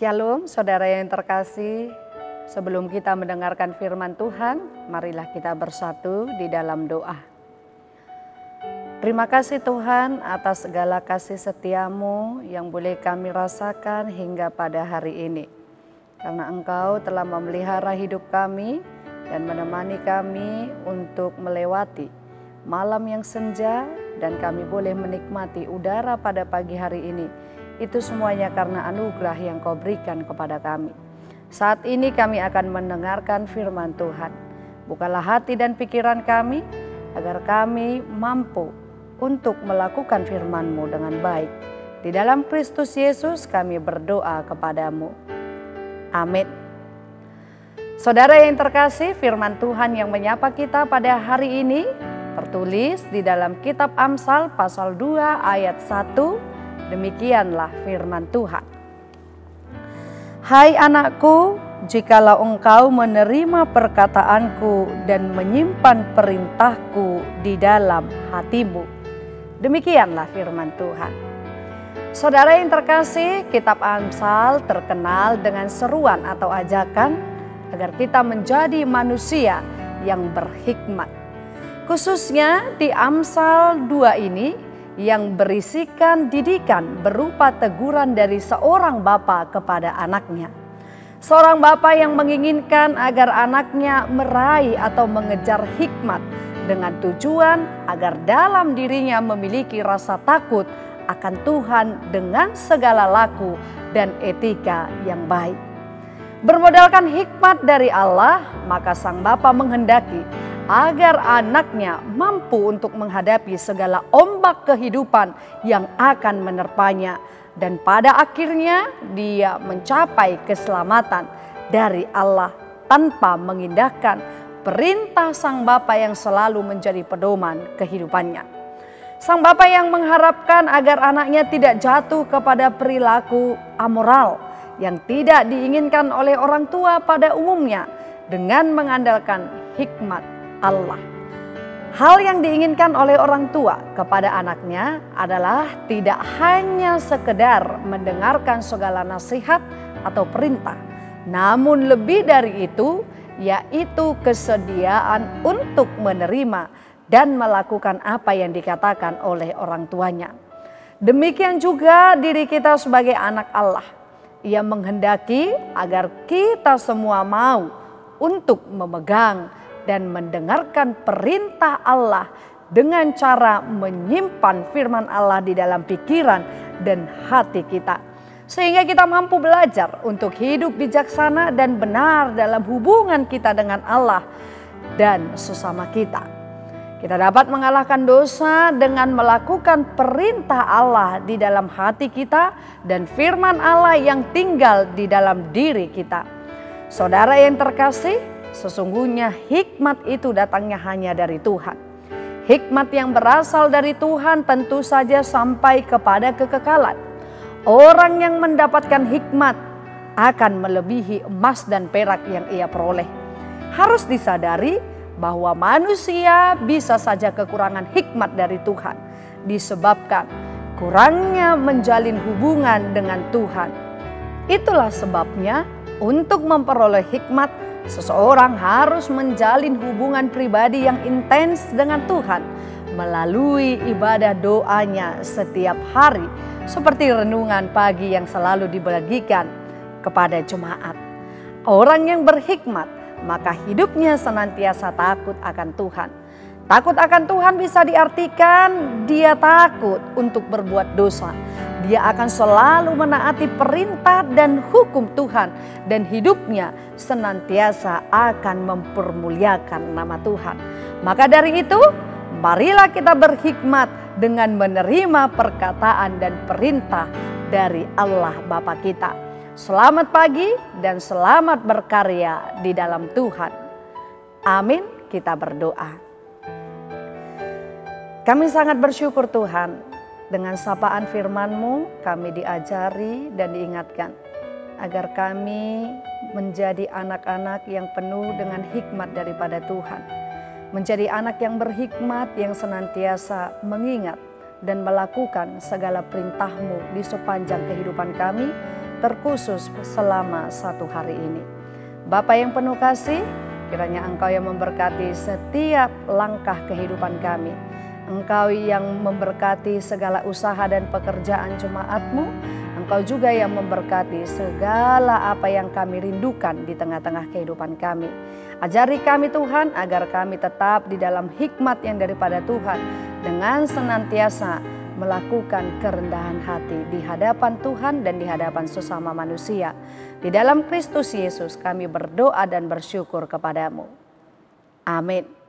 Shalom saudara yang terkasih, sebelum kita mendengarkan firman Tuhan, marilah kita bersatu di dalam doa. Terima kasih Tuhan atas segala kasih setiamu yang boleh kami rasakan hingga pada hari ini. Karena Engkau telah memelihara hidup kami dan menemani kami untuk melewati malam yang senja dan kami boleh menikmati udara pada pagi hari ini. Itu semuanya karena anugerah yang Kau berikan kepada kami. Saat ini kami akan mendengarkan firman Tuhan. Bukalah hati dan pikiran kami agar kami mampu untuk melakukan firman-Mu dengan baik. Di dalam Kristus Yesus kami berdoa kepadamu. Amin. Saudara yang terkasih, firman Tuhan yang menyapa kita pada hari ini tertulis di dalam kitab Amsal pasal 2 ayat 1. Demikianlah firman Tuhan. Hai anakku, jikalau engkau menerima perkataanku dan menyimpan perintahku di dalam hatimu. Demikianlah firman Tuhan. Saudara yang terkasih, kitab Amsal terkenal dengan seruan atau ajakan agar kita menjadi manusia yang berhikmat. Khususnya di Amsal 2 ini yang berisikan didikan berupa teguran dari seorang bapa kepada anaknya. Seorang bapa yang menginginkan agar anaknya meraih atau mengejar hikmat dengan tujuan agar dalam dirinya memiliki rasa takut akan Tuhan dengan segala laku dan etika yang baik. Bermodalkan hikmat dari Allah, maka sang bapa menghendaki agar anaknya mampu untuk menghadapi segala ombak kehidupan yang akan menerpanya. Dan pada akhirnya dia mencapai keselamatan dari Allah tanpa mengindahkan perintah sang bapa yang selalu menjadi pedoman kehidupannya. Sang bapa yang mengharapkan agar anaknya tidak jatuh kepada perilaku amoral yang tidak diinginkan oleh orang tua pada umumnya dengan mengandalkan hikmat Allah. Hal yang diinginkan oleh orang tua kepada anaknya adalah tidak hanya sekedar mendengarkan segala nasihat atau perintah, namun lebih dari itu yaitu kesediaan untuk menerima dan melakukan apa yang dikatakan oleh orang tuanya. Demikian juga diri kita sebagai anak Allah. Ia menghendaki agar kita semua mau untuk memegang dan mendengarkan perintah Allah dengan cara menyimpan firman Allah di dalam pikiran dan hati kita. Sehingga kita mampu belajar untuk hidup bijaksana dan benar dalam hubungan kita dengan Allah dan sesama kita. Kita dapat mengalahkan dosa dengan melakukan perintah Allah di dalam hati kita dan firman Allah yang tinggal di dalam diri kita. Saudara yang terkasih, sesungguhnya hikmat itu datangnya hanya dari Tuhan. Hikmat yang berasal dari Tuhan tentu saja sampai kepada kekekalan. Orang yang mendapatkan hikmat akan melebihi emas dan perak yang ia peroleh. Harus disadari bahwa manusia bisa saja kekurangan hikmat dari Tuhan disebabkan kurangnya menjalin hubungan dengan Tuhan. Itulah sebabnya untuk memperoleh hikmat, seseorang harus menjalin hubungan pribadi yang intens dengan Tuhan melalui ibadah doanya setiap hari, seperti renungan pagi yang selalu dibagikan kepada jemaat. Orang yang berhikmat, maka hidupnya senantiasa takut akan Tuhan. Takut akan Tuhan bisa diartikan dia takut untuk berbuat dosa. Dia akan selalu menaati perintah dan hukum Tuhan dan hidupnya senantiasa akan mempermuliakan nama Tuhan. Maka dari itu, marilah kita berhikmat dengan menerima perkataan dan perintah dari Allah Bapa kita. Selamat pagi dan selamat berkarya di dalam Tuhan. Amin, kita berdoa. Kami sangat bersyukur Tuhan, dengan sapaan firman-Mu kami diajari dan diingatkan agar kami menjadi anak-anak yang penuh dengan hikmat daripada Tuhan. Menjadi anak yang berhikmat yang senantiasa mengingat dan melakukan segala perintah-Mu di sepanjang kehidupan kami terkhusus selama satu hari ini. Bapa yang penuh kasih, kiranya Engkau yang memberkati setiap langkah kehidupan kami. Engkau yang memberkati segala usaha dan pekerjaan jemaat-Mu. Engkau juga yang memberkati segala apa yang kami rindukan di tengah-tengah kehidupan kami. Ajari kami Tuhan agar kami tetap di dalam hikmat yang daripada Tuhan, dengan senantiasa melakukan kerendahan hati di hadapan Tuhan dan di hadapan sesama manusia. Di dalam Kristus Yesus kami berdoa dan bersyukur kepadamu. Amin.